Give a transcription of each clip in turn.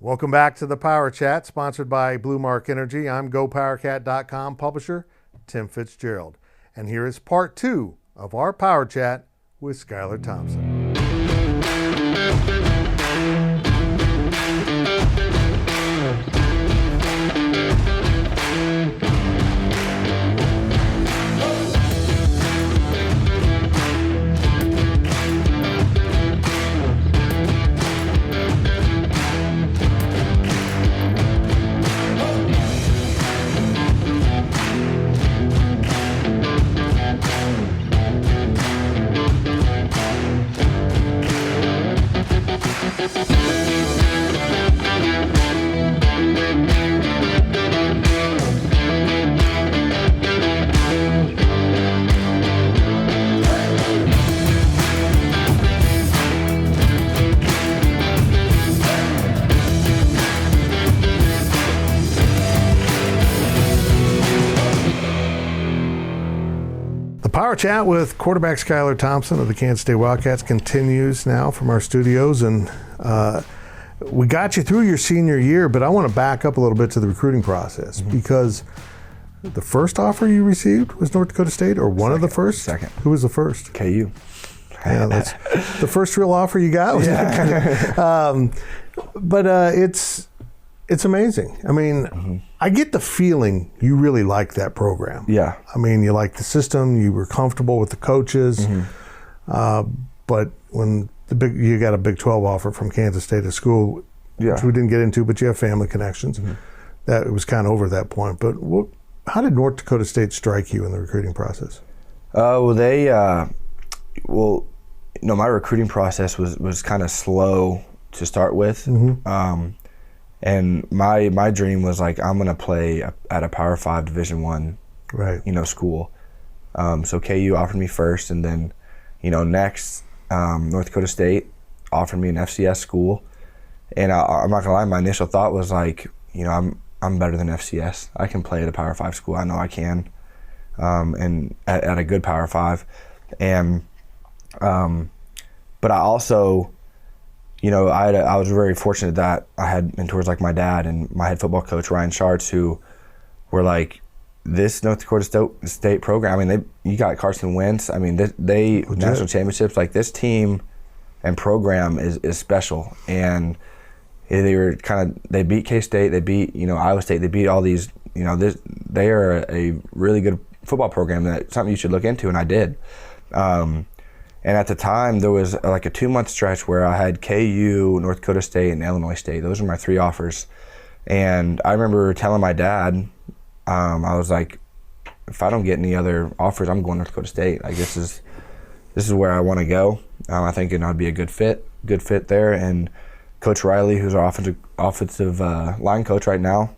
Welcome back to the Power Chat, sponsored by Blue Mark Energy. I'm GoPowerCat.com publisher Tim Fitzgerald. And here is part 2 of our Power Chat with Skylar Thompson. Power Chat with quarterback Skylar Thompson of the Kansas State Wildcats continues now from our studios, and we got you through your senior year, but I want to back up a little bit to the recruiting process because the first offer you received was North Dakota State, or one of the first? Second. Who was the first? KU. Yeah, that's the first real offer you got. Yeah. But it's amazing. I mean, I get the feeling you really like that program. Yeah. I mean, you like the system. You were comfortable with the coaches. But when you got a Big 12 offer from Kansas State at school, which we didn't get into, but you have family connections. That it was kind of over at that point. But how did North Dakota State strike you in the recruiting process? My recruiting process was kind of slow to start with. And my dream was like, I'm gonna play at a Power 5 Division I, school. So KU offered me first, and then, next, North Dakota State offered me an FCS school. And I'm not gonna lie, my initial thought was like, I'm better than FCS. I can play at a Power 5 school. I know I can, and at a good Power 5. And but I also, I was very fortunate that I had mentors like my dad and my head football coach, Ryan Schartz, who were like, this North Dakota State program, I mean, you got Carson Wentz. I mean, they national championships, like this team and program is special. And they beat K-State, they beat, Iowa State, they beat all these, they are a really good football program, that's something you should look into, and I did. And at the time, there was like a 2-month stretch where I had KU, North Dakota State, and Illinois State. Those were my 3 offers. And I remember telling my dad, I was like, if I don't get any other offers, I'm going to North Dakota State. Like this is where I want to go. I think I'd be a good fit there. And Coach Riley, who's our offensive line coach right now,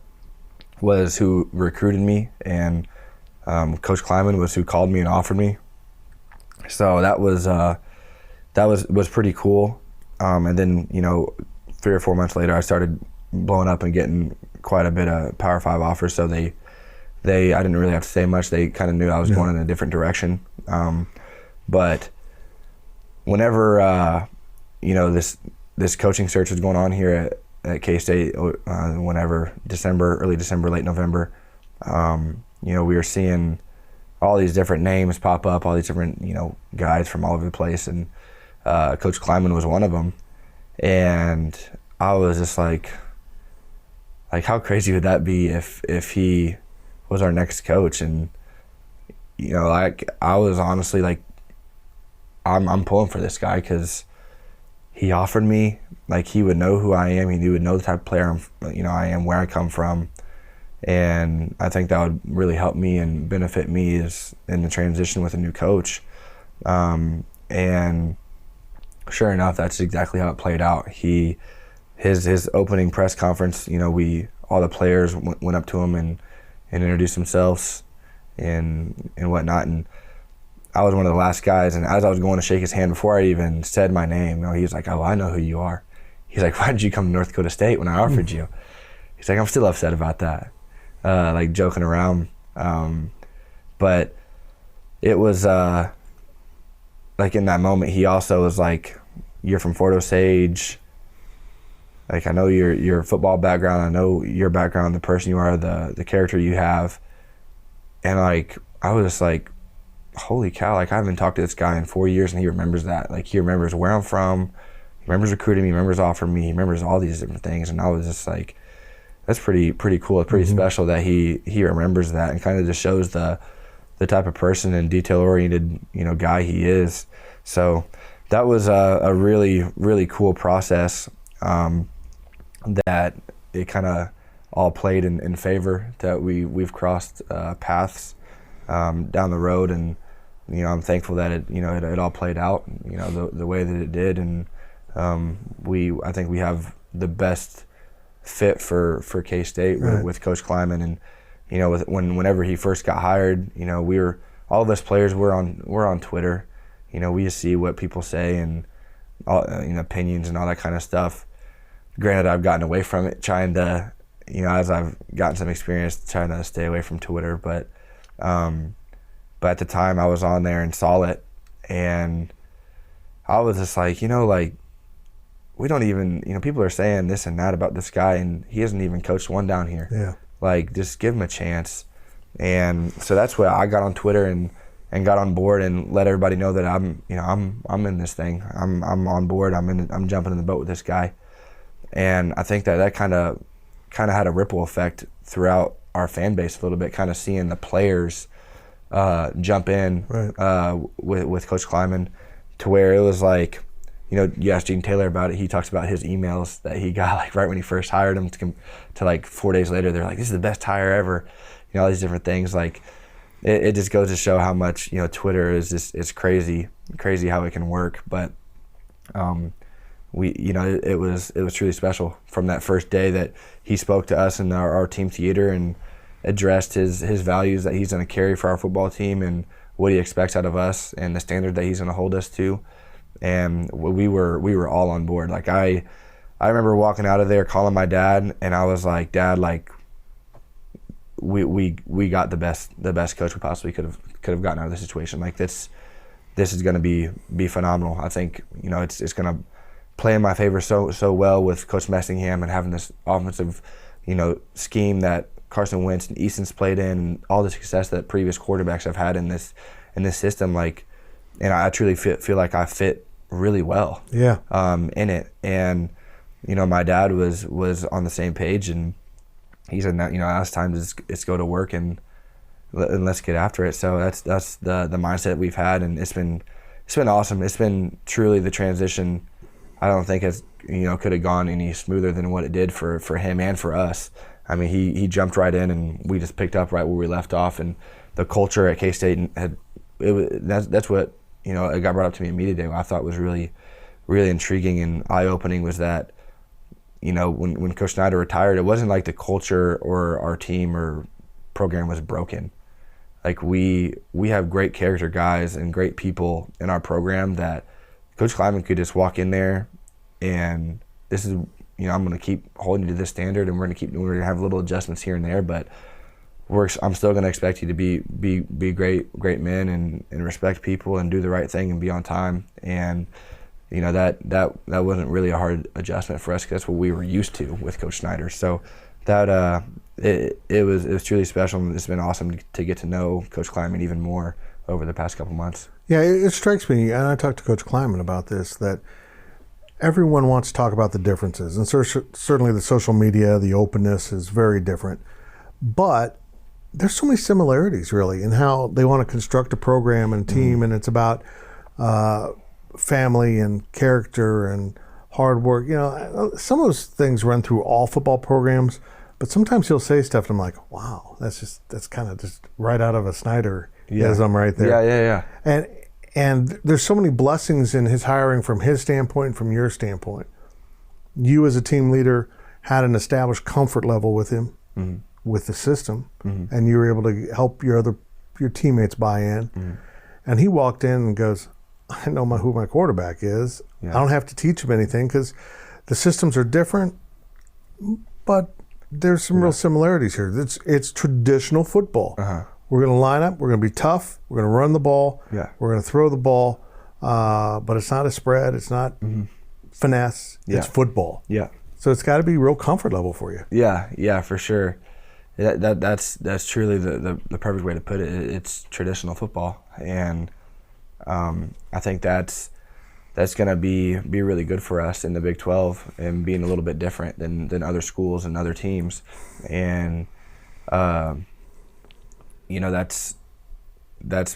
was who recruited me, and Coach Kleiman was who called me and offered me. So that was pretty cool. And then 3 or 4 months later, I started blowing up and getting quite a bit of Power 5 offers. So I didn't really have to say much. They kind of knew I was going in a different direction. But whenever this coaching search was going on here at K-State, whenever early December, late November, we were seeing all these different names pop up, all these different, guys from all over the place. And Coach Kleiman was one of them. And I was just like how crazy would that be if he was our next coach? And, I was honestly like, I'm pulling for this guy because he offered me, like he would know who I am. He would know the type of player I am, where I come from. And I think that would really help me and benefit me in the transition with a new coach. And sure enough, that's exactly how it played out. His opening press conference, all the players went up to him and introduced themselves and whatnot. And I was one of the last guys. And as I was going to shake his hand, before I even said my name, he was like, "Oh, I know who you are." He's like, "Why did you come to North Dakota State when I offered you?" He's like, "I'm still upset about that." Like joking around. But it was like in that moment, he also was like, "You're from Fort Osage. Like, I know your football background, I know your background, the person you are, the character you have. And, like, I was just like, holy cow, like, I haven't talked to this guy in 4 years, and he remembers that. Like, he remembers where I'm from, he remembers recruiting me, he remembers offering me, he remembers all these different things. And I was just like, that's pretty cool. It's pretty special that he remembers that, and kind of just shows the type of person and detail-oriented, guy he is. So that was a really, really cool process. That it kind of all played in favor, that we've crossed paths down the road, and I'm thankful that it all played out the way that it did, and I think we have the best fit for K-State with Coach Kleiman. And whenever he first got hired, all of us players we're on Twitter, we just see what people say and all, opinions and all that kind of stuff. Granted, I've gotten away from it, trying to, as I've gotten some experience, trying to stay away from Twitter. But at the time, I was on there and saw it, and I was just like, we don't even, people are saying this and that about this guy, and he hasn't even coached one down here. Yeah. Like, just give him a chance. And so that's why I got on Twitter and got on board and let everybody know that I'm in this thing. I'm on board. I'm jumping in the boat with this guy. And I think that kind of had a ripple effect throughout our fan base a little bit, kind of seeing the players jump in with Coach Kleiman, to where it was like, you asked Gene Taylor about it. He talks about his emails that he got, like, right when he first hired him to like 4 days later. They're like, this is the best hire ever. All these different things. Like, it just goes to show how much, Twitter is just, it's crazy how it can work. But it was truly special from that first day that he spoke to us in our team theater and addressed his values that he's going to carry for our football team, and what he expects out of us, and the standard that he's going to hold us to. And we were all on board. Like, I remember walking out of there, calling my dad, and I was like, Dad, like, we got the best coach we possibly could have gotten out of the situation. Like, this is going to be phenomenal. I think it's going to play in my favor so well with Coach Messingham and having this offensive scheme that Carson Wentz and Easton's played in, and all the success that previous quarterbacks have had in this system. Like, and I truly feel like I fit really well in it. And my dad was on the same page, and he said, now it's time to just go to work and let's get after it. So that's the mindset we've had, and it's been awesome. It's been truly the transition. I don't think it's could have gone any smoother than what it did for him and for us. I mean, he jumped right in, and we just picked up right where we left off. And the culture at K-State that's what it got brought up to me immediately. What I thought was really, really intriguing and eye-opening was that when Coach Snyder retired, it wasn't like the culture or our team or program was broken. Like, we have great character guys and great people in our program that Coach Kleiman could just walk in there, and this is, I'm going to keep holding you to this standard, and we're going to have little adjustments here and there, but I'm still going to expect you to be great men and respect people and do the right thing and be on time. And that wasn't really a hard adjustment for us, because that's what we were used to with Coach Snyder. So that it was truly special, and it's been awesome to get to know Coach Kleiman even more over the past couple months. Yeah, it strikes me, and I talked to Coach Kleiman about this, that everyone wants to talk about the differences, and certainly the social media, the openness is very different, but there's so many similarities really in how they want to construct a program and team, and it's about family and character and hard work. Some of those things run through all football programs, but sometimes he'll say stuff and I'm like, wow, that's kind of just right out of a Snyder-ism right there. Yeah. And there's so many blessings in his hiring from his standpoint, from your standpoint. You as a team leader had an established comfort level with him, with the system, and you were able to help your teammates buy in. And he walked in and goes, I know who my quarterback is. I don't have to teach him anything, because the systems are different, but there's some real similarities here. It's traditional football. We're going to line up. We're going to be tough. We're going to run the ball. We're going to throw the ball, but it's not a spread. It's not finesse. It's football. So it's got to be real comfort level for you. Yeah, for sure. That's truly the perfect way to put it. It's traditional football, and I think that's going to be really good for us in the Big 12 and being a little bit different than other schools and other teams. And that's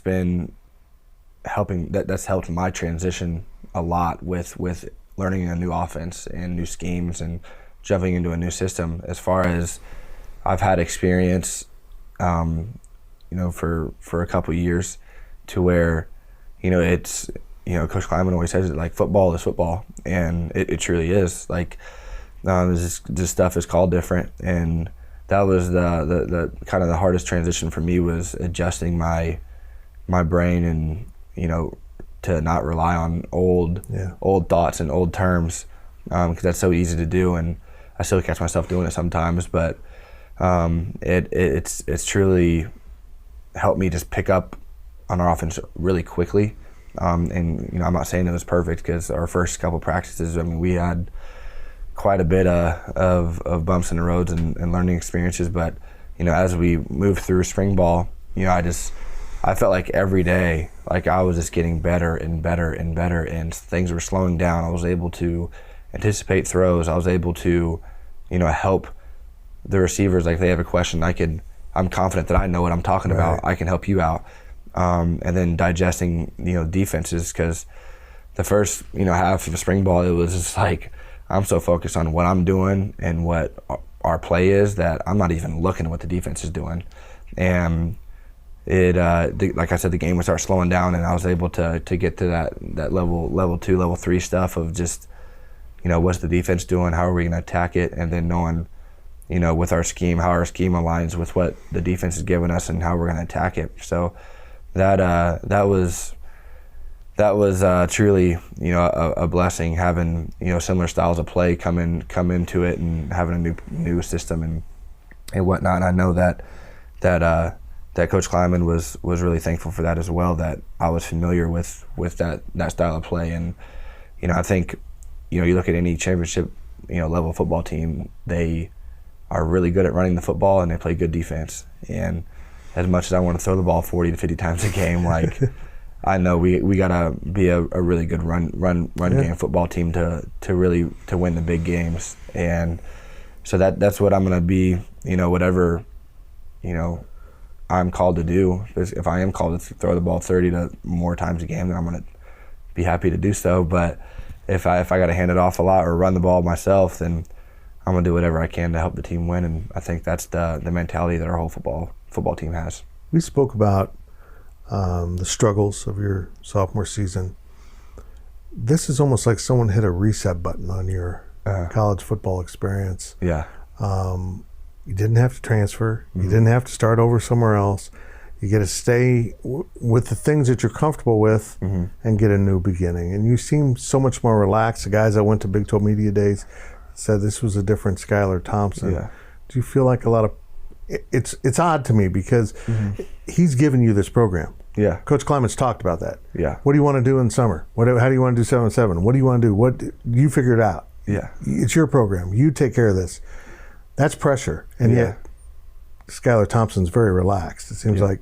been helping. That's helped my transition a lot with learning a new offense and new schemes and jumping into a new system. As far as I've had experience, for a couple of years, to where, it's, Coach Kleiman always says it, like, football is football, and it truly is. Like, this stuff is called different, and that was the kind of the hardest transition for me, was adjusting my brain and, to not rely on old thoughts and old terms, because that's so easy to do, and I still catch myself doing it sometimes. But it's truly helped me just pick up on our offense really quickly. And I'm not saying it was perfect, because our first couple practices, we had quite a bit of bumps in the roads and learning experiences. But as we moved through spring ball, I felt like every day, like, I was just getting better and better and better, and things were slowing down. I was able to anticipate throws. I was able to, help the receivers. Like, they have a question, I'm confident that I know what I'm talking about. I can help you out. And then digesting, defenses, because the first, half of spring ball, it was just like, I'm so focused on what I'm doing and what our play is that I'm not even looking at what the defense is doing. And like I said, the game would start slowing down, and I was able to get to that level 2, level 3 stuff of just, what's the defense doing? How are we going to attack it? And then knowing, with our scheme, how our scheme aligns with what the defense is giving us and how we're going to attack it. So that was truly, a blessing, having, similar styles of play come into it, and having a new system and whatnot. And I know that Coach Kleiman was really thankful for that as well, that I was familiar with that style of play. And, I think, you look at any championship, level football team, they are really good at running the football, and they play good defense. And as much as I want to throw the ball 40 to 50 times a game, like, I know we gotta be a really good run game football team to win the big games. And so that's what I'm gonna be, whatever, I'm called to do. If I am called to throw the ball 30 to more times a game, then I'm gonna be happy to do so. But if I gotta hand it off a lot or run the ball myself, then I'm gonna do whatever I can to help the team win. And I think that's the mentality that our whole football team has. We spoke about the struggles of your sophomore season. This is almost like someone hit a reset button on your college football experience. Yeah. You didn't have to transfer. You didn't have to start over somewhere else. You get to stay with the things that you're comfortable with and get a new beginning. And you seem so much more relaxed. The guys that went to Big 12 Media Days said this was a different Skylar Thompson. Yeah. Do you feel like a lot of it's odd to me, because he's given you this program. Yeah. Coach Kleiman's talked about that. Yeah. What do you want to do in summer? How do you want to do 7-7? What do you want to do? You figure it out. Yeah. It's your program. You take care of this. That's pressure. And yet Skylar Thompson's very relaxed. It seems like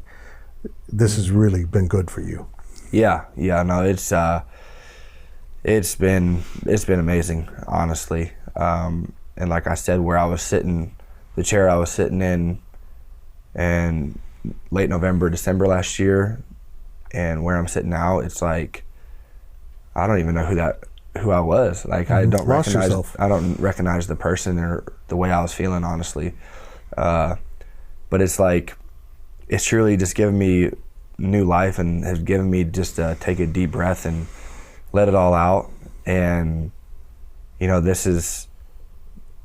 this has really been good for you. Yeah. No, it's been amazing, honestly. And like I said, where I was sitting, the chair I was sitting in late November, December last year, and where I'm sitting now, it's like I don't even know who I was. Like, I don't recognize the person or the way I was feeling, honestly. But it's like, it's truly just given me new life, and has given me just to take a deep breath and let it all out. And this is,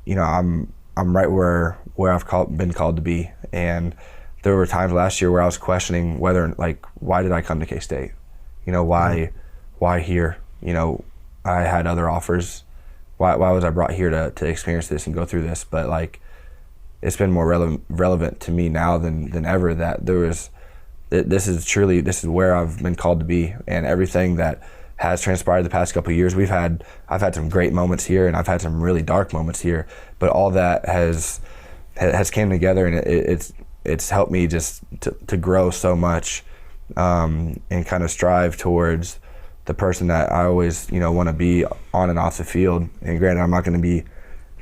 I'm right where I've been called to be. And there were times last year where I was questioning whether, like, why did I come to K-State? Why here? I had other offers. Why was I brought here to experience this and go through this? But, like, it's been more relevant to me now than ever that this is where I've been called to be, and everything that has transpired the past couple of years. I've had some great moments here, and I've had some really dark moments here, but all that has came together, and it's helped me just to grow so much, and kind of strive towards the person that I always, want to be on and off the field. And granted, I'm not going to be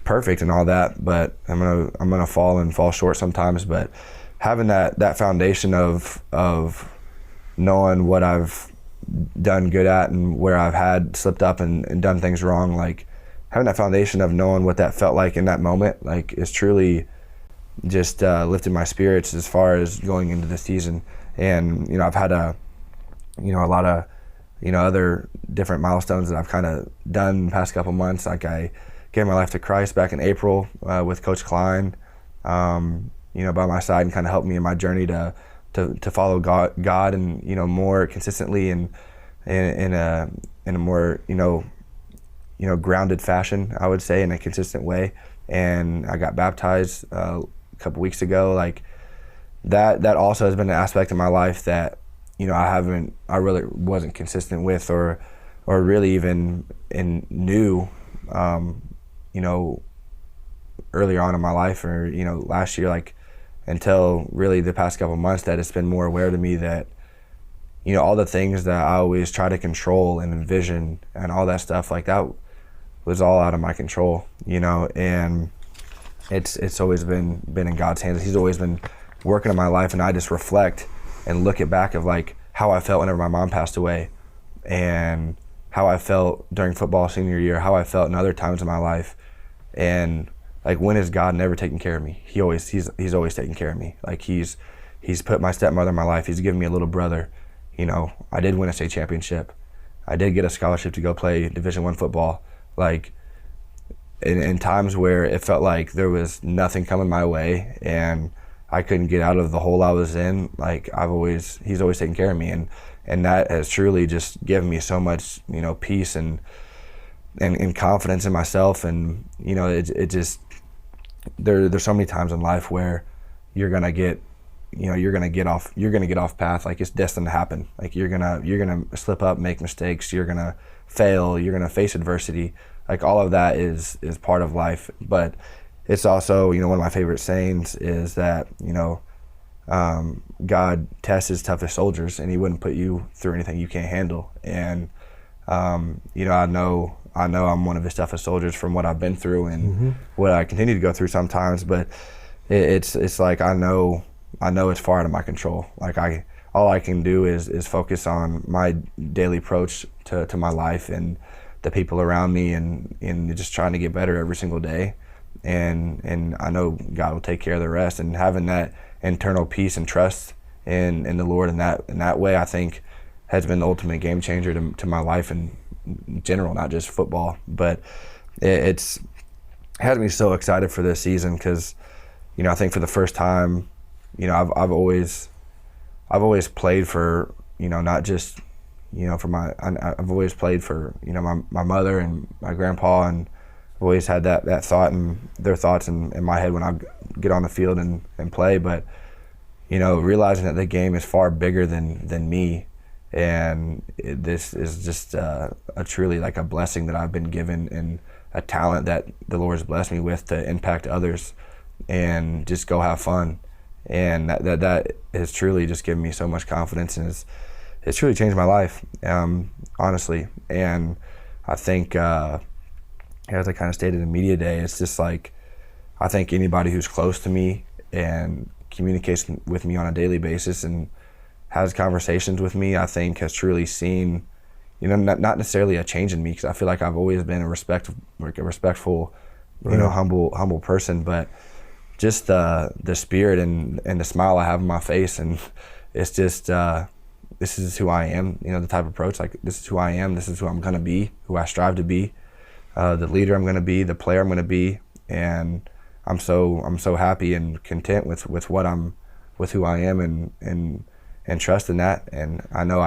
perfect and all that, but I'm gonna fall short sometimes. But having that foundation of knowing what I've done good at and where I've had slipped up and done things wrong, like having that foundation of knowing what that felt like in that moment, like is truly just lifted my spirits as far as going into the season. And I've had a lot of other different milestones that I've kind of done the past couple months. Like I gave my life to Christ back in April with Coach Klein, by my side, and kind of helped me in my journey to follow God and more consistently and in a more grounded fashion, I would say, in a consistent way. And I got baptized a couple weeks ago. Like that also has been an aspect of my life that I really wasn't consistent with or really even knew earlier on in my life, or last year, like until really the past couple of months, that it's been more aware to me that all the things that I always try to control and envision and all that stuff, like that was all out of my control, and it's always been in God's hands. He's always been working in my life, and I just reflect and look back of like how I felt whenever my mom passed away, and how I felt during football senior year, how I felt in other times in my life, and like, when has God never taken care of me? He's always taken care of me. Like he's put my stepmother in my life. He's given me a little brother. I did win a state championship. I did get a scholarship to go play Division I football. Like in times where it felt like there was nothing coming my way and I couldn't get out of the hole I was in, like he's always taken care of me, and that has truly just given me so much peace and confidence in myself. And it just there's so many times in life where you're gonna get off path. Like it's destined to happen. Like you're gonna slip up, make mistakes, you're gonna fail, you're gonna face adversity. Like all of that is part of life. But it's also, one of my favorite sayings is that, God tests his toughest soldiers, and he wouldn't put you through anything you can't handle. And, I know I'm one of his toughest soldiers from what I've been through and what I continue to go through sometimes, but it's like, I know it's far out of my control. Like all I can do is focus on my daily approach to my life and the people around me, and just trying to get better every single day. And I know God will take care of the rest. And having that internal peace and trust in the Lord in that way, I think has been the ultimate game changer to my life in general, not just football. But it has me so excited for this season because, I think for the first time, I've always played for, not just, I've always played for, my mother and my grandpa, and I've always had that thought and their thoughts in my head when I get on the field and play. But, realizing that the game is far bigger than me, and this is just a truly like a blessing that I've been given, and a talent that the Lord has blessed me with to impact others and just go have fun. And that has truly just given me so much confidence, and it's truly changed my life, honestly. And I think, as I kind of stated in media day, it's just like, I think anybody who's close to me and communicates with me on a daily basis and has conversations with me, I think has truly seen, not necessarily a change in me, because I feel like I've always been a respectful, humble person, but just the spirit and the smile I have on my face, and it's just this is who I am. The type of approach, like this is who I am. This is who I'm gonna be, who I strive to be, the leader I'm gonna be, the player I'm gonna be, and I'm so happy and content with who I am, and trust in that. And I know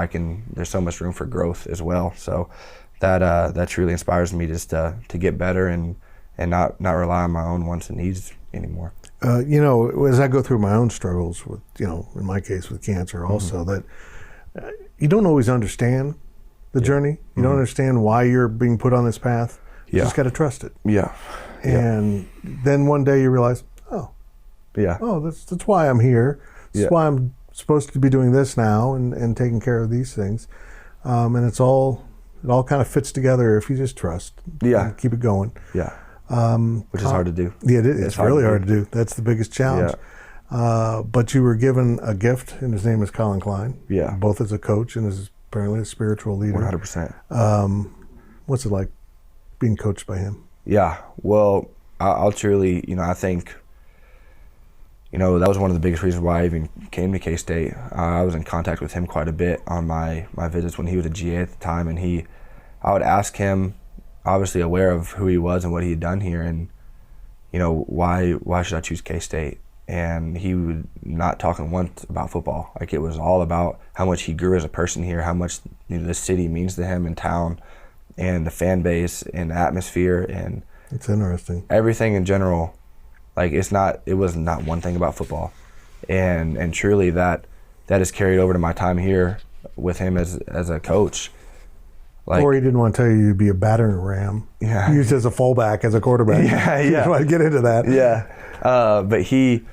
there's so much room for growth as well. So that truly inspires me just to get better and not rely on my own wants and needs anymore. As I go through my own struggles with, in my case with cancer also, that you don't always understand the journey. You don't understand why you're being put on this path. You just got to trust it. Yeah. And then one day you realize, that's why I'm here. That's why I'm supposed to be doing this now and taking care of these things. And it all kind of fits together if you just trust. And keep it going. Yeah. Which is hard to do. Yeah, it's really hard to do. That's the biggest challenge. But you were given a gift, and his name is Colin Klein. Yeah. Both as a coach and as apparently a spiritual leader. 100%. What's it like being coached by him? Yeah. Well, I'll truly, I think, that was one of the biggest reasons why I even came to K-State. I was in contact with him quite a bit on my visits when he was a GA at the time, and I would ask him, obviously aware of who he was and what he had done here, and why should I choose K-State? And he would not talk once about football. Like, it was all about how much he grew as a person here, how much the city means to him, and town, and the fan base, and the atmosphere, and it's interesting. Everything in general. Like, it was not one thing about football, and truly that is carried over to my time here with him as a coach. Like, or he didn't want to tell you to be a battering ram. Yeah. Used as a fullback, as a quarterback. Yeah. He didn't want to get into that. Yeah. But he,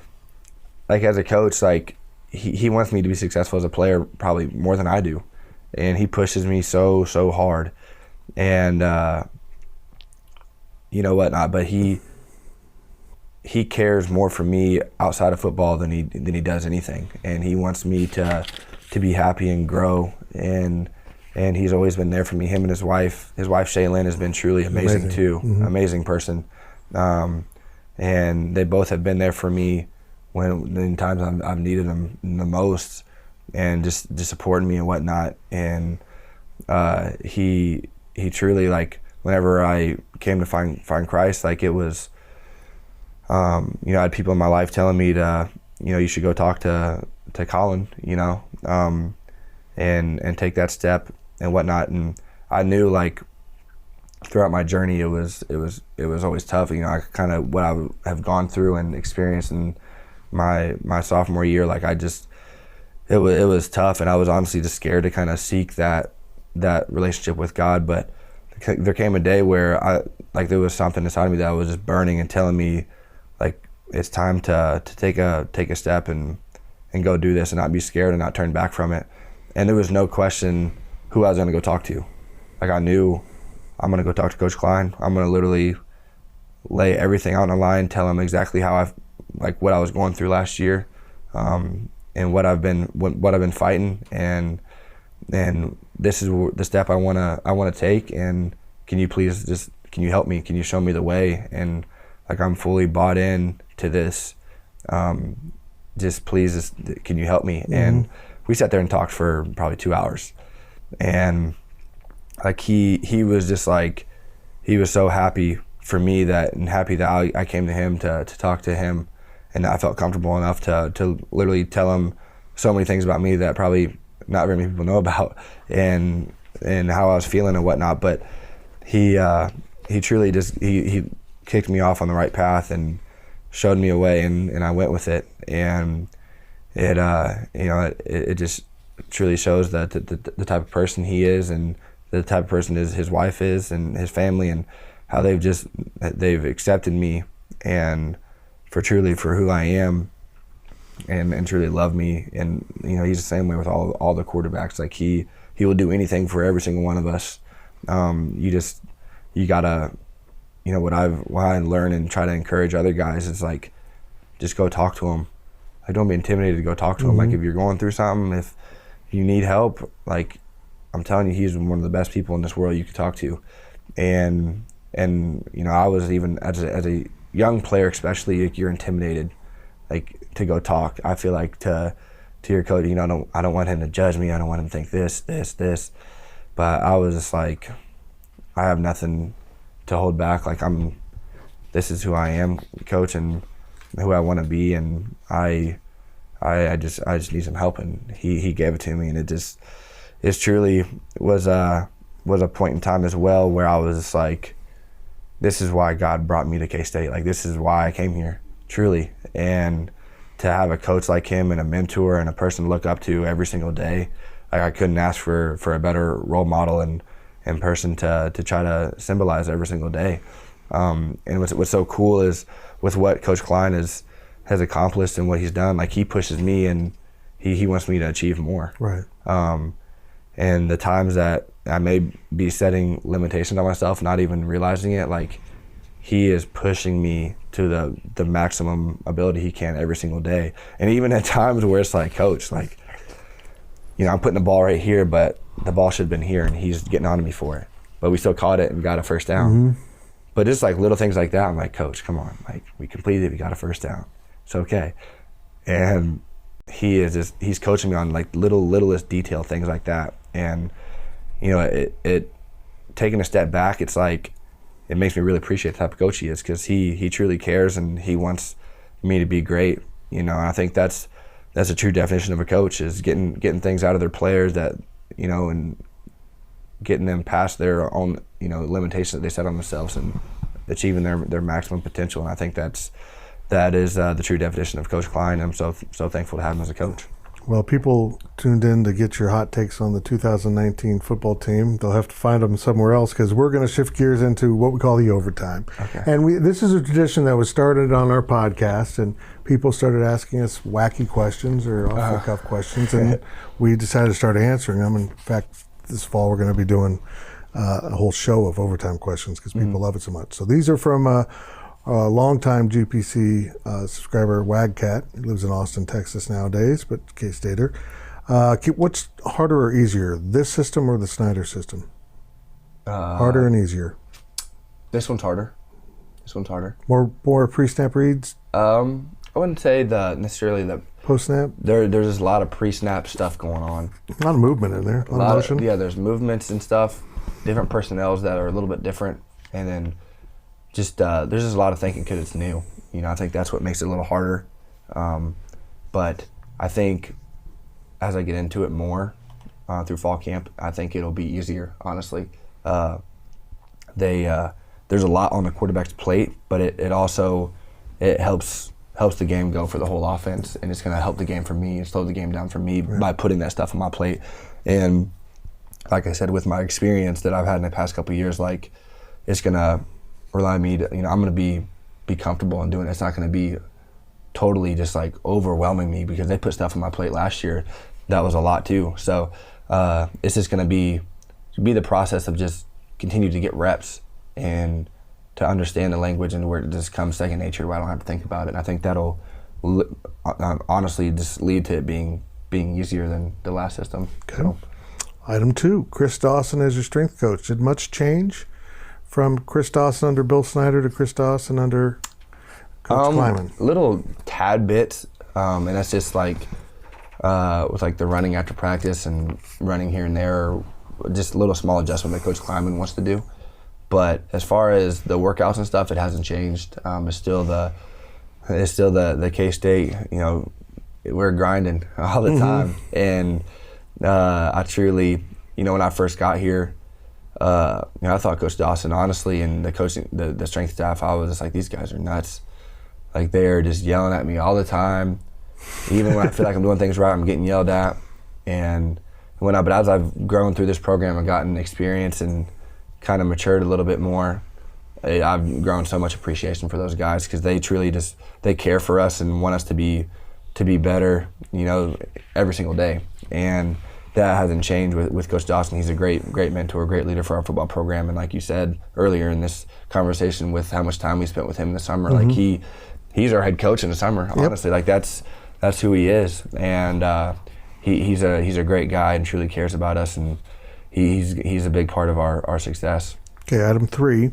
like, as a coach, like, he wants me to be successful as a player probably more than I do, and he pushes me so hard, and whatnot. But he cares more for me outside of football than he does anything, and he wants me to be happy and grow, and he's always been there for me. Him and his wife Shaylin has been truly amazing too. Mm-hmm. Amazing person, and they both have been there for me when in times I've needed them the most, and just supporting me and whatnot. And he truly, like, whenever I came to find Christ, like, it was, I had people in my life telling me to, you should go talk to Colin, and take that step and whatnot. And I knew, like, throughout my journey, it was always tough. I kind of, what I have gone through and experienced in my sophomore year, like, it was tough, and I was honestly just scared to kind of seek that relationship with God. But there came a day where there was something inside of me that was just burning and telling me, like, it's time to take a step and go do this and not be scared and not turn back from it. And there was no question who I was going to go talk to. Like, I knew I'm going to go talk to Coach Klein. I'm going to literally lay everything out on the line, tell him exactly how what I was going through last year, and what I've been fighting, and this is the step I want to take. And can you please can you help me? Can you show me the way? And, like, I'm fully bought in to this. Please, can you help me? Mm-hmm. And we sat there and talked for probably 2 hours, and, like, he was just, like, he was so happy for me and happy that I came to him to talk to him, and I felt comfortable enough to literally tell him so many things about me that probably not very many people know about, and how I was feeling and whatnot. But he truly he kicked me off on the right path and showed me a way, and I went with it. And it just truly shows that the type of person he is, and the type of person his wife is, and his family, and how they've accepted me and for who I am, and truly love me. And he's the same way with all the quarterbacks. Like, he will do anything for every single one of us. You gotta, what I learn and try to encourage other guys is, like, just go talk to them. Like, don't be intimidated to go talk to him. Like, if you're going through something, if you need help, like, I'm telling you, he's one of the best people in this world you could talk to. And I was, even as a young player especially, like, you're intimidated, like, to go talk. I feel like to your coach, I don't want him to judge me. I don't want him to think this. But I was just like, I have nothing to hold back. Like, this is who I am, coach, and who I want to be, and I just need some help, and he gave it to me, and it truly was a point in time as well where I was just like, this is why God brought me to K-State. Like, this is why I came here, truly. And to have a coach like him, and a mentor, and a person to look up to every single day, I couldn't ask for a better role model and person to try to symbolize every single day. And what's so cool is with what Coach Klein has accomplished and what he's done, like he pushes me and he wants me to achieve more. Right. And the times that I may be setting limitations on myself, not even realizing it, like he is pushing me to the maximum ability he can every single day. And even at times where it's like, Coach, like, you know, I'm putting the ball right here, but the ball should have been here, and he's getting on to me for it. But we still caught it and got a first down. Mm-hmm. But just like little things like that, I'm like, Coach, come on. Like, we completed it, we got a first down. It's okay. And he's coaching me on like littlest detail things like that. And, you know, it taking a step back, it's like, it makes me really appreciate the type of coach he is, because he truly cares and he wants me to be great. You know, and I think that's a true definition of a coach, is getting things out of their players that, you know, and getting them past their own, you know, limitations that they set on themselves and achieving their maximum potential. And I think that is the true definition of Coach Klein. I'm so thankful to have him as a coach. Well, people tuned in to get your hot takes on the 2019 football team. They'll have to find them somewhere else, because we're going to shift gears into what we call the overtime. Okay. And this is a tradition that was started on our podcast, and people started asking us wacky questions or off-the-cuff questions, and we decided to start answering them. In fact, this fall we're going to be doing a whole show of overtime questions, because people love it so much. So these are from a longtime GPC subscriber, Wagcat. He lives in Austin, Texas nowadays, but K-Stater. What's harder or easier, this system or the Snyder system? Harder and easier? This one's harder. More pre-snap reads? I wouldn't say necessarily the post-snap. There's just a lot of pre-snap stuff going on. A lot of movement in there. A lot of motion. There's movements and stuff. Different personnels that are a little bit different, and then just there's just a lot of thinking because it's new. You know, I think that's what makes it a little harder. But I think as I get into it more through fall camp, I think it'll be easier. Honestly, there's a lot on the quarterback's plate, but it also helps the game go for the whole offense, and it's going to help the game for me and slow the game down for me by putting that stuff on my plate. And like I said, with my experience that I've had in the past couple of years, like, it's going to rely on me to, you know, I'm going to be comfortable in doing it. It's not going to be totally just like overwhelming me, because they put stuff on my plate last year that was a lot too. So it's just going to be the process of just continue to get reps and to understand the language, and where it just comes second nature, where I don't have to think about it. And I think that'll honestly just lead to it being easier than the last system. Okay. So. Item 2, Chris Dawson as your strength coach. Did much change from Chris Dawson under Bill Snyder to Chris Dawson under Coach Kleiman? Little tad bits, and that's just like with like the running after practice and running here and there, or just a little small adjustment that Coach Kleiman wants to do. But as far as the workouts and stuff, it hasn't changed. It's still the K-State. You know, we're grinding all the time, and I truly, you know, when I first got here, you know, I thought Coach Dawson, honestly, and the strength staff, I was just like, these guys are nuts. Like, they're just yelling at me all the time. Even when I feel like I'm doing things right, I'm getting yelled at. But as I've grown through this program and gotten experience and kind of matured a little bit more, I've grown so much appreciation for those guys, because they truly they care for us and want us to be better, you know, every single day. And that hasn't changed with Coach Dawson. He's a great mentor, great leader for our football program. And like you said earlier in this conversation, with how much time we spent with him in the summer, like he's our head coach in the summer. Honestly, like that's who he is, and he's a great guy and truly cares about us, and he's a big part of our success. Okay, item 3.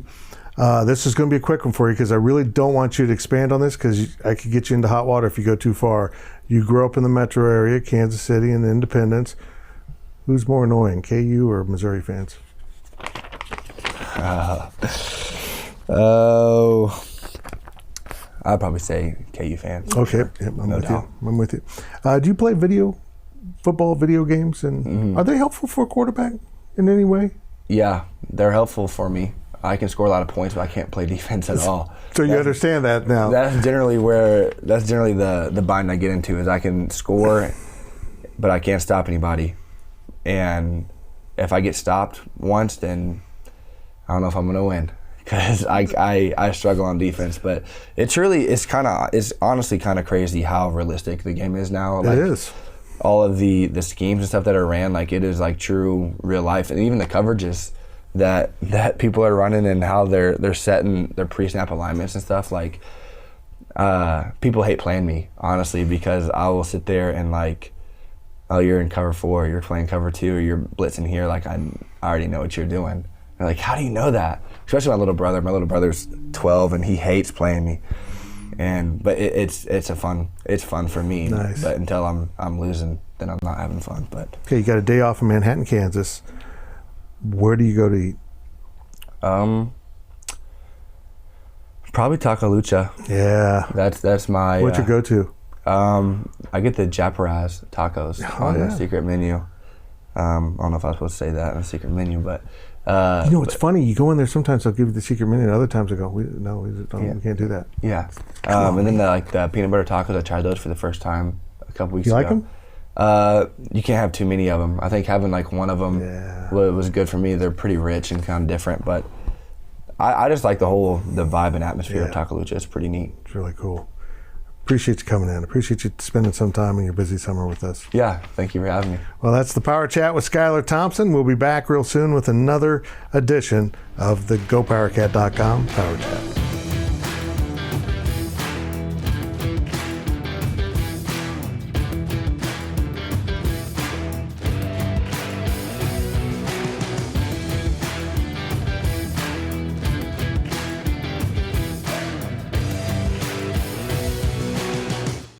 This is going to be a quick one for you, because I really don't want you to expand on this, because I could get you into hot water if you go too far. You grew up in the metro area, Kansas City and Independence. Who's more annoying, KU or Missouri fans? I'd probably say KU fans. Okay, sure. Yep, I'm with you. Do you play football video games, and are they helpful for a quarterback in any way? Yeah, they're helpful for me. I can score a lot of points, but I can't play defense at all. So you understand that now. That's generally the bind I get into, is I can score, but I can't stop anybody. and if I get stopped once, then I don't know if I'm gonna win, because I struggle on defense. But it's honestly kind of crazy how realistic the game is now. It is. All of the schemes and stuff that are ran, like it is like true real life, and even the coverages that people are running and how they're setting their pre-snap alignments and stuff. Like people hate playing me, honestly, because I will sit there and like, oh, you're in cover 4, you're playing cover 2, or you're blitzing here. Like I already know what you're doing. They're like, how do you know that? Especially my little brother. My little brother's 12 and he hates playing me. But it's fun for me. Nice. But until I'm losing, then I'm not having fun. But okay, you got a day off in Manhattan, Kansas. Where do you go to eat? Probably Taco Lucha. Yeah. That's my. What's your go-to? I get the Japaraz tacos on the secret menu. I don't know if I was supposed to say that on the secret menu, but. It's funny. You go in there, sometimes they'll give you the secret menu, and other times they go, we can't do that. Yeah. And then the peanut butter tacos, I tried those for the first time a couple weeks ago. You like them? You can't have too many of them. I think having like one of them was good for me. They're pretty rich and kind of different, but I just like the vibe and atmosphere of Taco Lucha. It's pretty neat. It's really cool. Appreciate you coming in. Appreciate you spending some time in your busy summer with us. Yeah, thank you for having me. Well, that's the Power Chat with Skylar Thompson. We'll be back real soon with another edition of the GoPowerCat.com Power Chat.